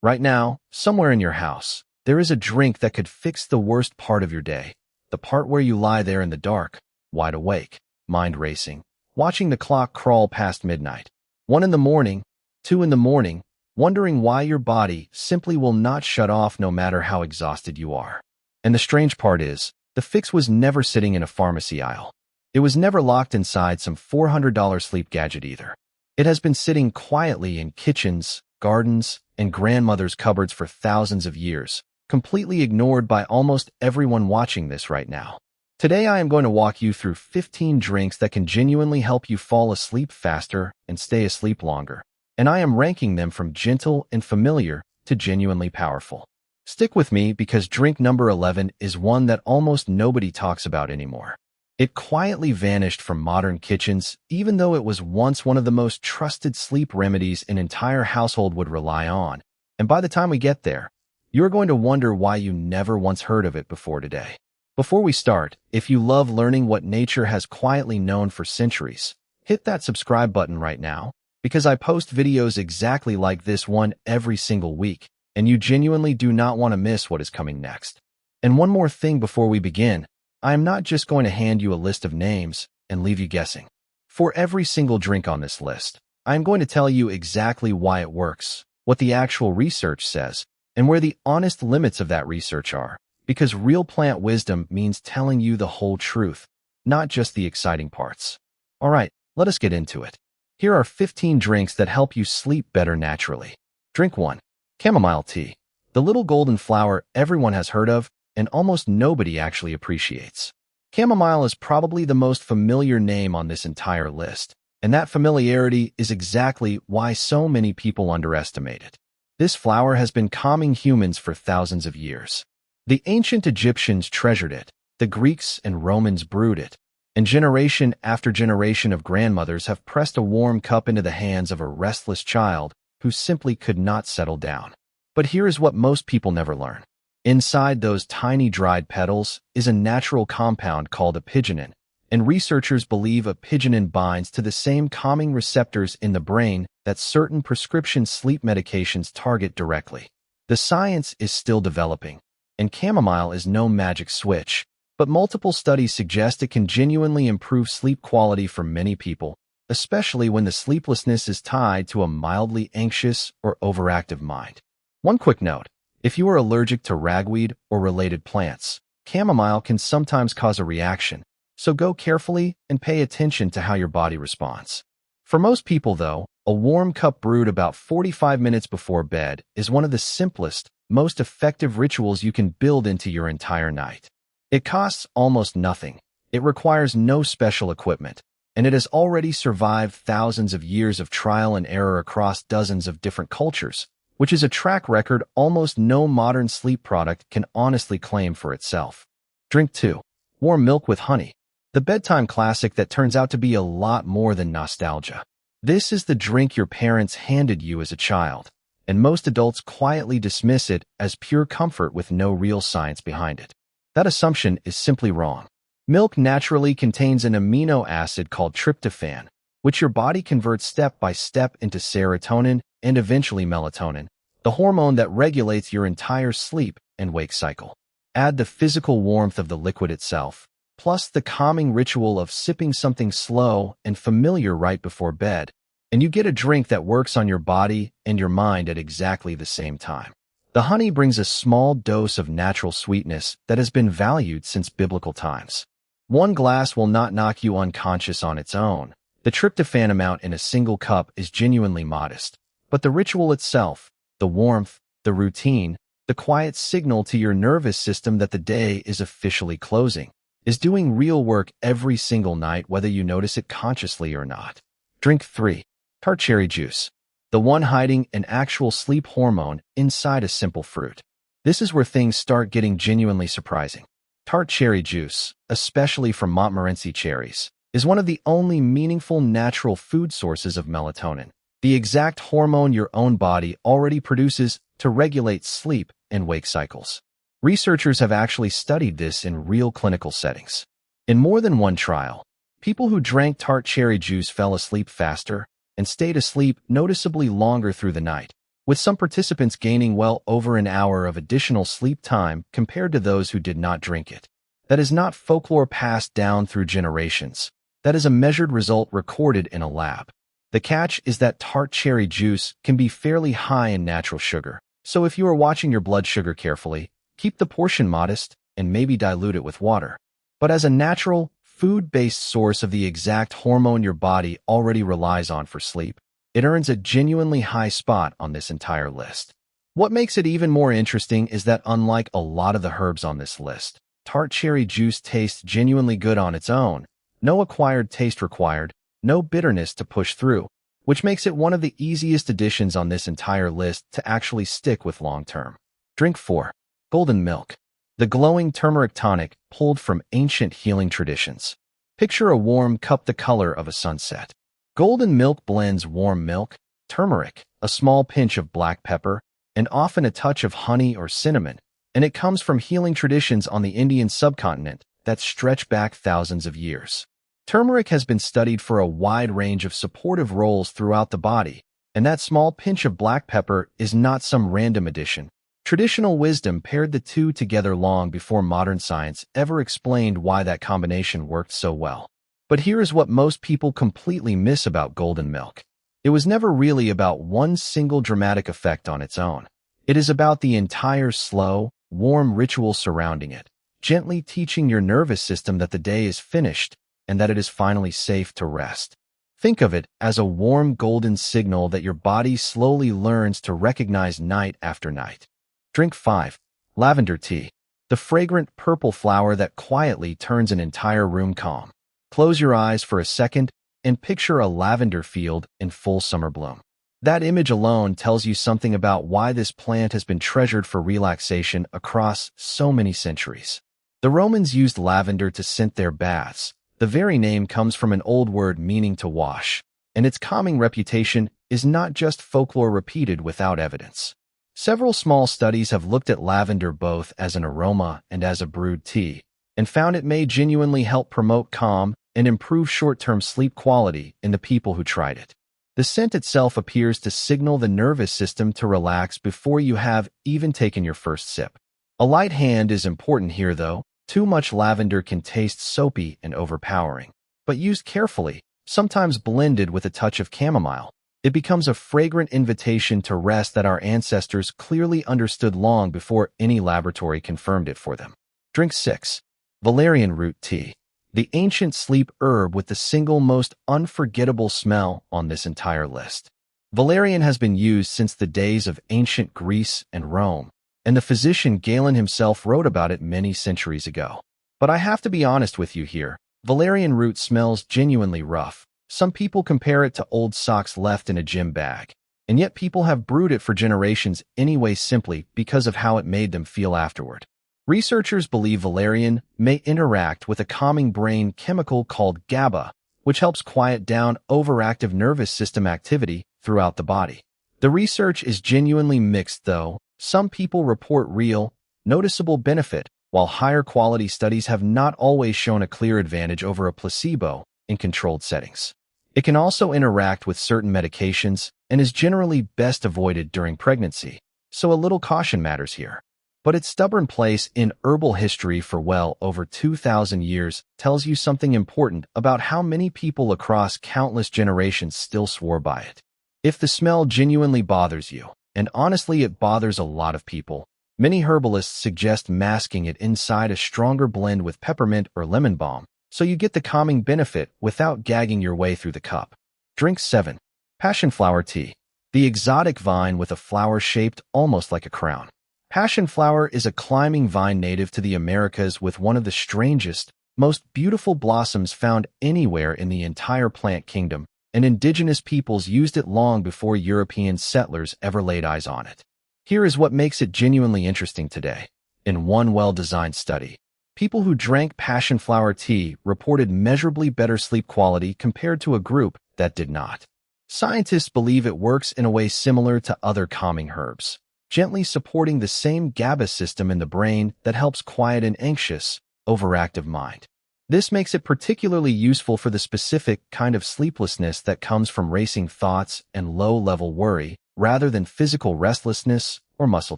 Right now, somewhere in your house, there is a drink that could fix the worst part of your day, the part where you lie there in the dark, wide awake, mind racing, watching the clock crawl past midnight. 1 in the morning, 2 in the morning, wondering why your body simply will not shut off no matter how exhausted you are. And the strange part is, the fix was never sitting in a pharmacy aisle. It was never locked inside some $400 sleep gadget either. It has been sitting quietly in kitchens, gardens, and grandmothers' cupboards for thousands of years, completely ignored by almost everyone watching this right now. Today I am going to walk you through 15 drinks that can genuinely help you fall asleep faster and stay asleep longer. And I am ranking them from gentle and familiar to genuinely powerful. Stick with me because drink number 11 is one that almost nobody talks about anymore. It quietly vanished from modern kitchens, even though it was once one of the most trusted sleep remedies an entire household would rely on. And by the time we get there, you're going to wonder why you never once heard of it before today. Before we start, if you love learning what nature has quietly known for centuries, hit that subscribe button right now, because I post videos exactly like this one every single week, and you genuinely do not want to miss what is coming next. And one more thing before we begin, I am not just going to hand you a list of names and leave you guessing. For every single drink on this list, I am going to tell you exactly why it works, what the actual research says, and where the honest limits of that research are, because real plant wisdom means telling you the whole truth, not just the exciting parts. All right, let us get into it. Here are 15 drinks that help you sleep better naturally. Drink 1. Chamomile tea. The little golden flower everyone has heard of, and almost nobody actually appreciates. Chamomile is probably the most familiar name on this entire list, and that familiarity is exactly why so many people underestimate it. This flower has been calming humans for thousands of years. The ancient Egyptians treasured it, the Greeks and Romans brewed it, and generation after generation of grandmothers have pressed a warm cup into the hands of a restless child who simply could not settle down. But here is what most people never learn. Inside those tiny dried petals is a natural compound called apigenin, and researchers believe apigenin binds to the same calming receptors in the brain that certain prescription sleep medications target directly. The science is still developing, and chamomile is no magic switch, but multiple studies suggest it can genuinely improve sleep quality for many people, especially when the sleeplessness is tied to a mildly anxious or overactive mind. One quick note. If you are allergic to ragweed or related plants, chamomile can sometimes cause a reaction, so go carefully and pay attention to how your body responds. For most people, though, a warm cup brewed about 45 minutes before bed is one of the simplest, most effective rituals you can build into your entire night. It costs almost nothing, it requires no special equipment, and it has already survived thousands of years of trial and error across dozens of different cultures, which is a track record almost no modern sleep product can honestly claim for itself. Drink 2. Warm milk with honey. The bedtime classic that turns out to be a lot more than nostalgia. This is the drink your parents handed you as a child, and most adults quietly dismiss it as pure comfort with no real science behind it. That assumption is simply wrong. Milk naturally contains an amino acid called tryptophan, which your body converts step by step into serotonin and eventually melatonin, the hormone that regulates your entire sleep and wake cycle. Add the physical warmth of the liquid itself, plus the calming ritual of sipping something slow and familiar right before bed, and you get a drink that works on your body and your mind at exactly the same time. The honey brings a small dose of natural sweetness that has been valued since biblical times. One glass will not knock you unconscious on its own. The tryptophan amount in a single cup is genuinely modest. But the ritual itself, the warmth, the routine, the quiet signal to your nervous system that the day is officially closing, is doing real work every single night whether you notice it consciously or not. Drink 3. Tart cherry juice. The one hiding an actual sleep hormone inside a simple fruit. This is where things start getting genuinely surprising. Tart cherry juice, especially from Montmorency cherries, is one of the only meaningful natural food sources of melatonin, the exact hormone your own body already produces to regulate sleep and wake cycles. Researchers have actually studied this in real clinical settings. In more than one trial, people who drank tart cherry juice fell asleep faster and stayed asleep noticeably longer through the night, with some participants gaining well over an hour of additional sleep time compared to those who did not drink it. That is not folklore passed down through generations. That is a measured result recorded in a lab. The catch is that tart cherry juice can be fairly high in natural sugar, so if you are watching your blood sugar carefully, keep the portion modest and maybe dilute it with water. But as a natural, food-based source of the exact hormone your body already relies on for sleep, it earns a genuinely high spot on this entire list. What makes it even more interesting is that unlike a lot of the herbs on this list, tart cherry juice tastes genuinely good on its own. No acquired taste required, no bitterness to push through, which makes it one of the easiest additions on this entire list to actually stick with long-term. Drink 4. Golden milk. The glowing turmeric tonic pulled from ancient healing traditions. Picture a warm cup the color of a sunset. Golden milk blends warm milk, turmeric, a small pinch of black pepper, and often a touch of honey or cinnamon, and it comes from healing traditions on the Indian subcontinent that stretch back thousands of years. Turmeric has been studied for a wide range of supportive roles throughout the body, and that small pinch of black pepper is not some random addition. Traditional wisdom paired the two together long before modern science ever explained why that combination worked so well. But here is what most people completely miss about golden milk. It was never really about one single dramatic effect on its own. It is about the entire slow, warm ritual surrounding it, gently teaching your nervous system that the day is finished and that it is finally safe to rest. Think of it as a warm golden signal that your body slowly learns to recognize night after night. Drink 5. Lavender tea. The fragrant purple flower that quietly turns an entire room calm. Close your eyes for a second and picture a lavender field in full summer bloom. That image alone tells you something about why this plant has been treasured for relaxation across so many centuries. The Romans used lavender to scent their baths. The very name comes from an old word meaning to wash, and its calming reputation is not just folklore repeated without evidence. Several small studies have looked at lavender both as an aroma and as a brewed tea, and found it may genuinely help promote calm and improve short-term sleep quality in the people who tried it. The scent itself appears to signal the nervous system to relax before you have even taken your first sip. A light hand is important here, though. Too much lavender can taste soapy and overpowering. But used carefully, sometimes blended with a touch of chamomile, it becomes a fragrant invitation to rest that our ancestors clearly understood long before any laboratory confirmed it for them. Drink 6. Valerian root tea. The ancient sleep herb with the single most unforgettable smell on this entire list. Valerian has been used since the days of ancient Greece and Rome, and the physician Galen himself wrote about it many centuries ago. But I have to be honest with you here. Valerian root smells genuinely rough. Some people compare it to old socks left in a gym bag, and yet people have brewed it for generations anyway simply because of how it made them feel afterward. Researchers believe valerian may interact with a calming brain chemical called GABA, which helps quiet down overactive nervous system activity throughout the body. The research is genuinely mixed, though. Some people report real, noticeable benefit, while higher quality studies have not always shown a clear advantage over a placebo in controlled settings. It can also interact with certain medications and is generally best avoided during pregnancy, so a little caution matters here. But its stubborn place in herbal history for well over 2,000 years tells you something important about how many people across countless generations still swore by it. If the smell genuinely bothers you, and honestly it bothers a lot of people, many herbalists suggest masking it inside a stronger blend with peppermint or lemon balm, so you get the calming benefit without gagging your way through the cup. Drink 7. Passionflower tea. The exotic vine with a flower shaped almost like a crown. Passionflower is a climbing vine native to the Americas with one of the strangest, most beautiful blossoms found anywhere in the entire plant kingdom, and indigenous peoples used it long before European settlers ever laid eyes on it. Here is what makes it genuinely interesting today. In one well-designed study, people who drank passionflower tea reported measurably better sleep quality compared to a group that did not. Scientists believe it works in a way similar to other calming herbs, gently supporting the same GABA system in the brain that helps quiet an anxious, overactive mind. This makes it particularly useful for the specific kind of sleeplessness that comes from racing thoughts and low-level worry, rather than physical restlessness or muscle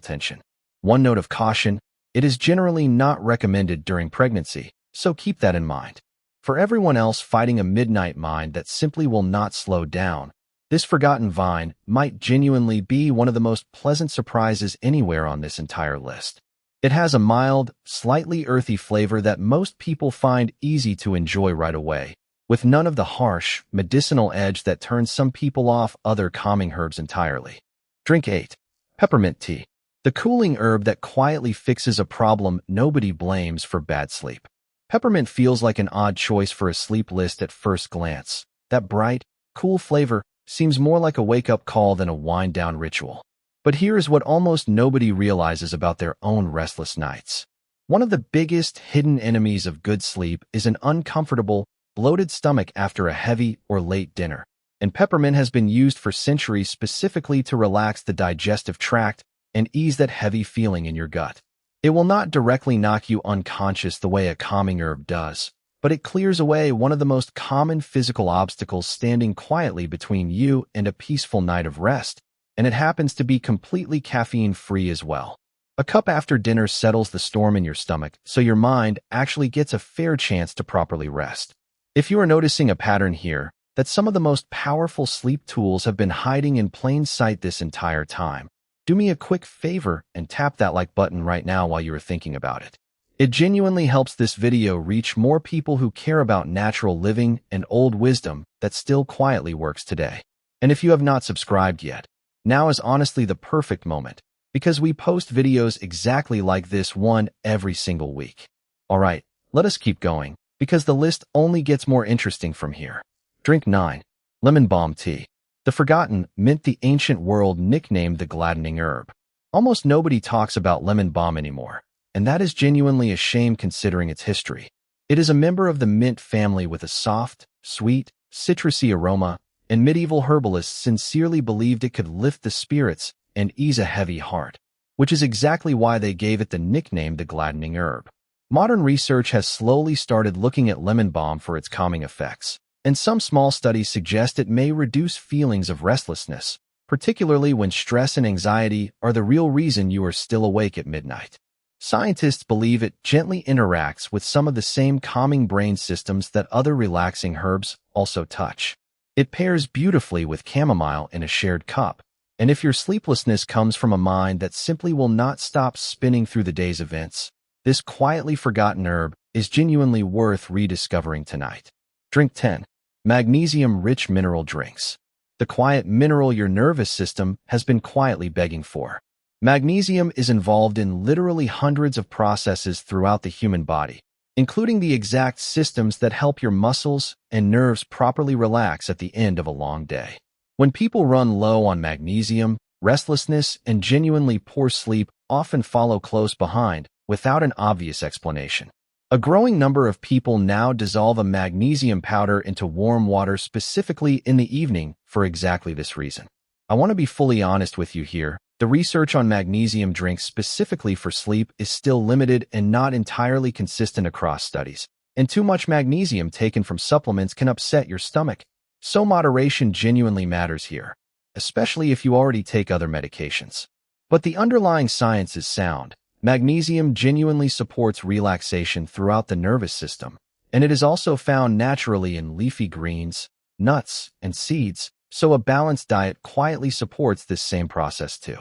tension. One note of caution: it is generally not recommended during pregnancy, so keep that in mind. For everyone else fighting a midnight mind that simply will not slow down, this forgotten vine might genuinely be one of the most pleasant surprises anywhere on this entire list. It has a mild, slightly earthy flavor that most people find easy to enjoy right away, with none of the harsh, medicinal edge that turns some people off other calming herbs entirely. Drink 8. Peppermint tea. The cooling herb that quietly fixes a problem nobody blames for bad sleep. Peppermint feels like an odd choice for a sleep list at first glance. That bright, cool flavor seems more like a wake-up call than a wind-down ritual. But here is what almost nobody realizes about their own restless nights. One of the biggest hidden enemies of good sleep is an uncomfortable, bloated stomach after a heavy or late dinner. And peppermint has been used for centuries specifically to relax the digestive tract and ease that heavy feeling in your gut. It will not directly knock you unconscious the way a calming herb does, but it clears away one of the most common physical obstacles standing quietly between you and a peaceful night of rest, and it happens to be completely caffeine-free as well. A cup after dinner settles the storm in your stomach, so your mind actually gets a fair chance to properly rest. If you are noticing a pattern here, that some of the most powerful sleep tools have been hiding in plain sight this entire time, do me a quick favor and tap that like button right now while you are thinking about it. It genuinely helps this video reach more people who care about natural living and old wisdom that still quietly works today. And if you have not subscribed yet, now is honestly the perfect moment, because we post videos exactly like this one every single week. Alright, let us keep going, because the list only gets more interesting from here. Drink 9. Lemon balm tea. The forgotten mint, the ancient world nicknamed the gladdening herb. Almost nobody talks about lemon balm anymore, and that is genuinely a shame considering its history. It is a member of the mint family with a soft, sweet, citrusy aroma, and medieval herbalists sincerely believed it could lift the spirits and ease a heavy heart, which is exactly why they gave it the nickname the gladdening herb. Modern research has slowly started looking at lemon balm for its calming effects, and some small studies suggest it may reduce feelings of restlessness, particularly when stress and anxiety are the real reason you are still awake at midnight. Scientists believe it gently interacts with some of the same calming brain systems that other relaxing herbs also touch. It pairs beautifully with chamomile in a shared cup, and if your sleeplessness comes from a mind that simply will not stop spinning through the day's events, this quietly forgotten herb is genuinely worth rediscovering tonight. Drink 10. Magnesium-rich mineral drinks. The quiet mineral your nervous system has been quietly begging for. Magnesium is involved in literally hundreds of processes throughout the human body, including the exact systems that help your muscles and nerves properly relax at the end of a long day. When people run low on magnesium, restlessness and genuinely poor sleep often follow close behind without an obvious explanation. A growing number of people now dissolve a magnesium powder into warm water specifically in the evening for exactly this reason. I want to be fully honest with you here. The research on magnesium drinks specifically for sleep is still limited and not entirely consistent across studies, and too much magnesium taken from supplements can upset your stomach. So moderation genuinely matters here, especially if you already take other medications. But the underlying science is sound. Magnesium genuinely supports relaxation throughout the nervous system, and it is also found naturally in leafy greens, nuts, and seeds, so a balanced diet quietly supports this same process too.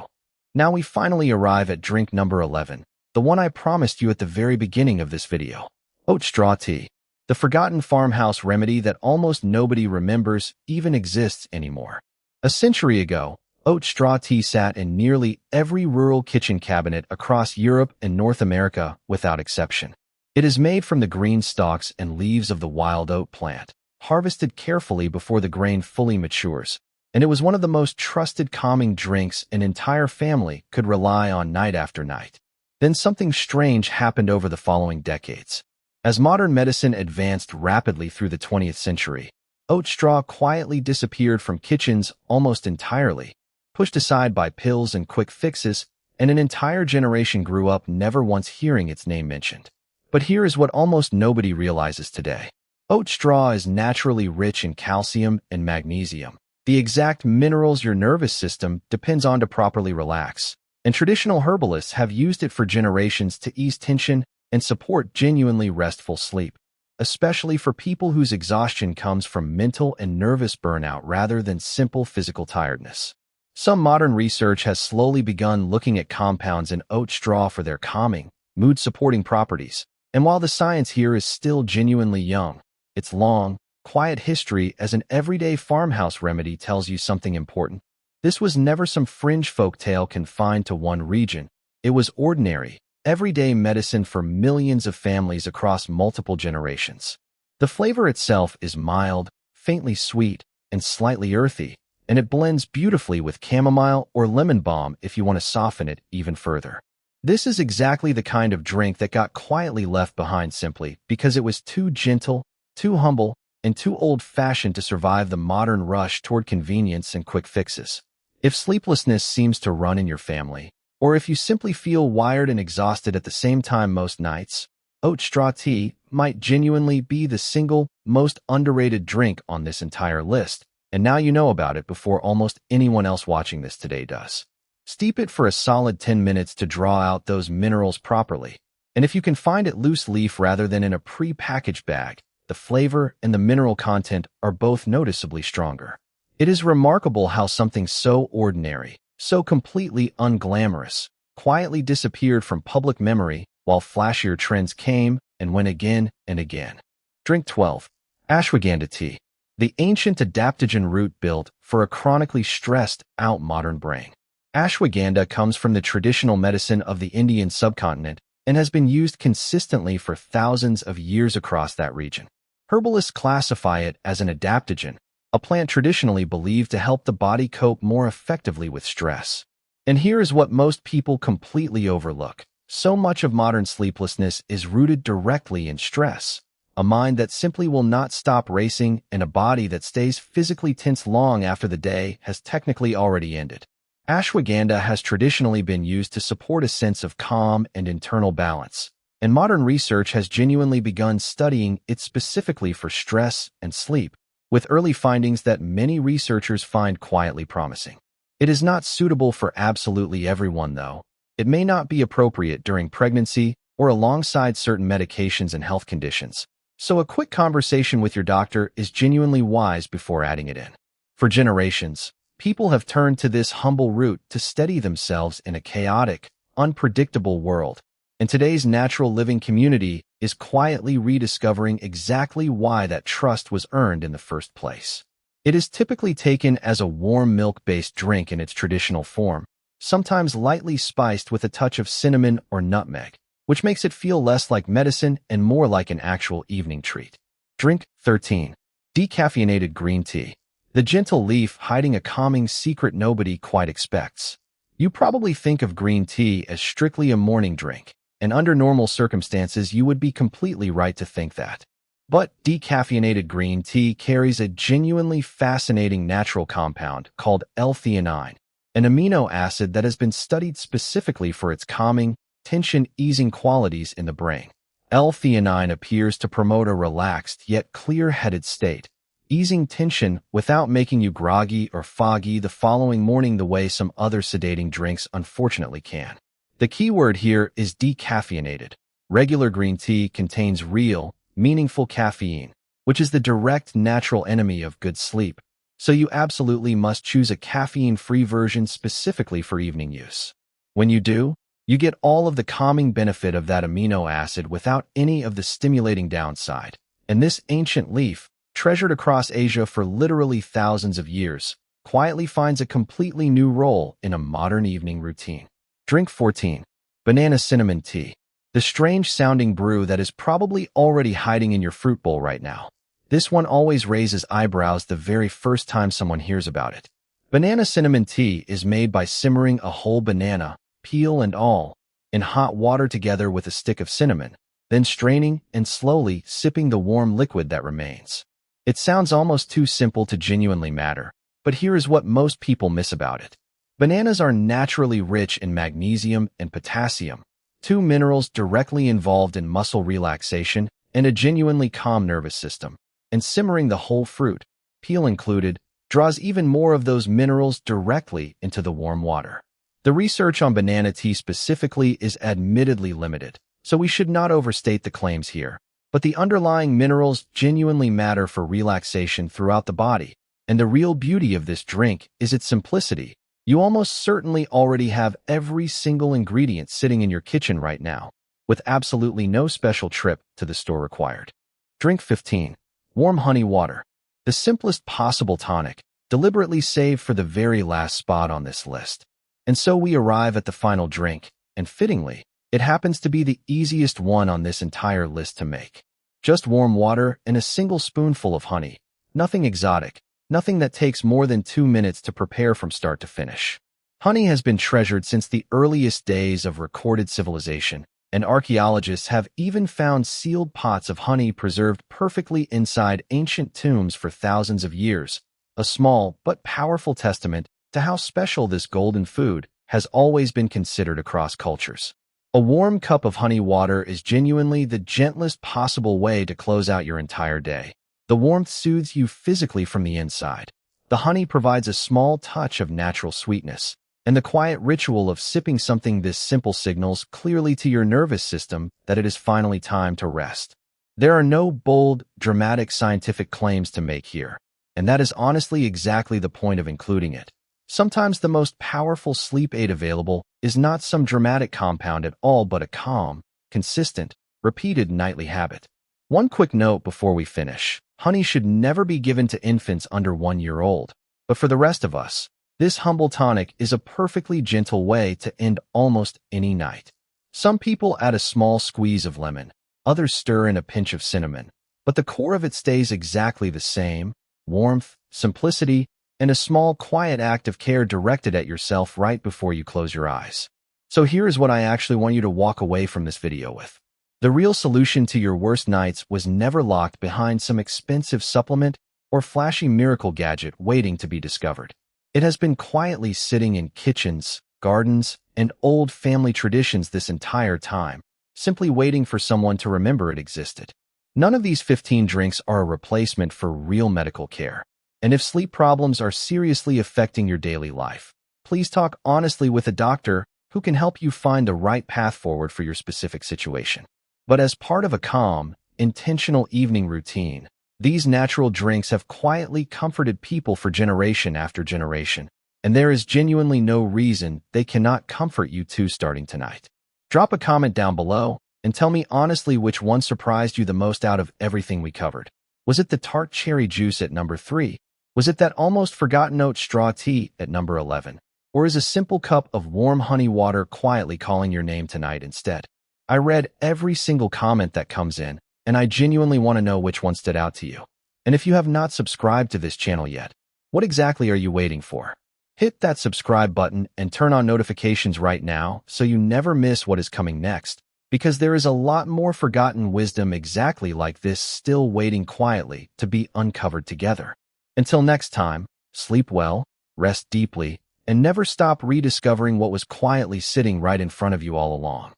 Now we finally arrive at drink number 11, the one I promised you at the very beginning of this video. Oat straw tea. The forgotten farmhouse remedy that almost nobody remembers even exists anymore. A century ago, oat straw tea sat in nearly every rural kitchen cabinet across Europe and North America without exception. It is made from the green stalks and leaves of the wild oat plant, harvested carefully before the grain fully matures, and it was one of the most trusted calming drinks an entire family could rely on night after night. Then something strange happened over the following decades. As modern medicine advanced rapidly through the 20th century, oat straw quietly disappeared from kitchens almost entirely, pushed aside by pills and quick fixes, and an entire generation grew up never once hearing its name mentioned. But here is what almost nobody realizes today. Oat straw is naturally rich in calcium and magnesium, the exact minerals your nervous system depends on to properly relax, and traditional herbalists have used it for generations to ease tension and support genuinely restful sleep, especially for people whose exhaustion comes from mental and nervous burnout rather than simple physical tiredness. Some modern research has slowly begun looking at compounds in oat straw for their calming, mood-supporting properties, and while the science here is still genuinely young, its long, quiet history as an everyday farmhouse remedy tells you something important. This was never some fringe folktale confined to one region. It was ordinary, everyday medicine for millions of families across multiple generations. The flavor itself is mild, faintly sweet, and slightly earthy, and it blends beautifully with chamomile or lemon balm if you want to soften it even further. This is exactly the kind of drink that got quietly left behind simply because it was too gentle, too humble, and too old-fashioned to survive the modern rush toward convenience and quick fixes. If sleeplessness seems to run in your family, or if you simply feel wired and exhausted at the same time most nights, oat straw tea might genuinely be the single most underrated drink on this entire list, and now you know about it before almost anyone else watching this today does. Steep it for a solid 10 minutes to draw out those minerals properly, and if you can find it loose leaf rather than in a pre-packaged bag, the flavor and the mineral content are both noticeably stronger. It is remarkable how something so ordinary, so completely unglamorous, quietly disappeared from public memory while flashier trends came and went again and again. Drink 12. Ashwagandha tea, the ancient adaptogen root built for a chronically stressed-out modern brain. Ashwagandha comes from the traditional medicine of the Indian subcontinent and has been used consistently for thousands of years across that region. Herbalists classify it as an adaptogen, a plant traditionally believed to help the body cope more effectively with stress. And here is what most people completely overlook. So much of modern sleeplessness is rooted directly in stress, a mind that simply will not stop racing and a body that stays physically tense long after the day has technically already ended. Ashwagandha has traditionally been used to support a sense of calm and internal balance, and modern research has genuinely begun studying it specifically for stress and sleep, with early findings that many researchers find quietly promising. It is not suitable for absolutely everyone, though. It may not be appropriate during pregnancy or alongside certain medications and health conditions, so a quick conversation with your doctor is genuinely wise before adding it in. For generations, people have turned to this humble root to steady themselves in a chaotic, unpredictable world, and today's natural living community is quietly rediscovering exactly why that trust was earned in the first place. It is typically taken as a warm milk-based drink in its traditional form, sometimes lightly spiced with a touch of cinnamon or nutmeg, which makes it feel less like medicine and more like an actual evening treat. Drink 13. Decaffeinated green tea, the gentle leaf hiding a calming secret nobody quite expects. You probably think of green tea as strictly a morning drink, and under normal circumstances you would be completely right to think that. But decaffeinated green tea carries a genuinely fascinating natural compound called L-theanine, an amino acid that has been studied specifically for its calming, tension-easing qualities in the brain. L-theanine appears to promote a relaxed yet clear-headed state, easing tension without making you groggy or foggy the following morning the way some other sedating drinks unfortunately can. The key word here is decaffeinated. Regular green tea contains real, meaningful caffeine, which is the direct natural enemy of good sleep, so you absolutely must choose a caffeine-free version specifically for evening use. When you do, you get all of the calming benefit of that amino acid without any of the stimulating downside. And this ancient leaf, treasured across Asia for literally thousands of years, quietly finds a completely new role in a modern evening routine. Drink 14. Banana cinnamon tea, the strange-sounding brew that is probably already hiding in your fruit bowl right now. This one always raises eyebrows the very first time someone hears about it. Banana cinnamon tea is made by simmering a whole banana, peel and all, in hot water together with a stick of cinnamon, then straining and slowly sipping the warm liquid that remains. It sounds almost too simple to genuinely matter, but here is what most people miss about it. Bananas are naturally rich in magnesium and potassium, two minerals directly involved in muscle relaxation and a genuinely calm nervous system. And simmering the whole fruit, peel included, draws even more of those minerals directly into the warm water. The research on banana tea specifically is admittedly limited, so we should not overstate the claims here. But the underlying minerals genuinely matter for relaxation throughout the body, and the real beauty of this drink is its simplicity. You almost certainly already have every single ingredient sitting in your kitchen right now, with absolutely no special trip to the store required. Drink 15. Warm honey water. The simplest possible tonic, deliberately saved for the very last spot on this list. And so we arrive at the final drink, and fittingly, it happens to be the easiest one on this entire list to make. Just warm water and a single spoonful of honey. Nothing exotic, nothing that takes more than 2 minutes to prepare from start to finish. Honey has been treasured since the earliest days of recorded civilization, and archaeologists have even found sealed pots of honey preserved perfectly inside ancient tombs for thousands of years, a small but powerful testament to how special this golden food has always been considered across cultures. A warm cup of honey water is genuinely the gentlest possible way to close out your entire day. The warmth soothes you physically from the inside. The honey provides a small touch of natural sweetness, and the quiet ritual of sipping something this simple signals clearly to your nervous system that it is finally time to rest. There are no bold, dramatic scientific claims to make here, and that is honestly exactly the point of including it. Sometimes the most powerful sleep aid available is not some dramatic compound at all but a calm, consistent, repeated nightly habit. One quick note before we finish. Honey should never be given to infants under 1 year old, but for the rest of us, this humble tonic is a perfectly gentle way to end almost any night. Some people add a small squeeze of lemon, others stir in a pinch of cinnamon, but the core of it stays exactly the same: warmth, simplicity, and a small, quiet act of care directed at yourself right before you close your eyes. So here is what I actually want you to walk away from this video with. The real solution to your worst nights was never locked behind some expensive supplement or flashy miracle gadget waiting to be discovered. It has been quietly sitting in kitchens, gardens, and old family traditions this entire time, simply waiting for someone to remember it existed. None of these 15 drinks are a replacement for real medical care. And if sleep problems are seriously affecting your daily life, please talk honestly with a doctor who can help you find the right path forward for your specific situation. But as part of a calm, intentional evening routine, these natural drinks have quietly comforted people for generation after generation, and there is genuinely no reason they cannot comfort you too starting tonight. Drop a comment down below and tell me honestly which one surprised you the most out of everything we covered. Was it the Tart cherry juice at number 3? Was it that almost forgotten oat straw tea at number 11? Or is a simple cup of warm honey water quietly calling your name tonight instead? I read every single comment that comes in, and I genuinely want to know which one stood out to you. And if you have not subscribed to this channel yet, what exactly are you waiting for? Hit that subscribe button and turn on notifications right now so you never miss what is coming next, because there is a lot more forgotten wisdom exactly like this still waiting quietly to be uncovered together. Until next time, sleep well, rest deeply, and never stop rediscovering what was quietly sitting right in front of you all along.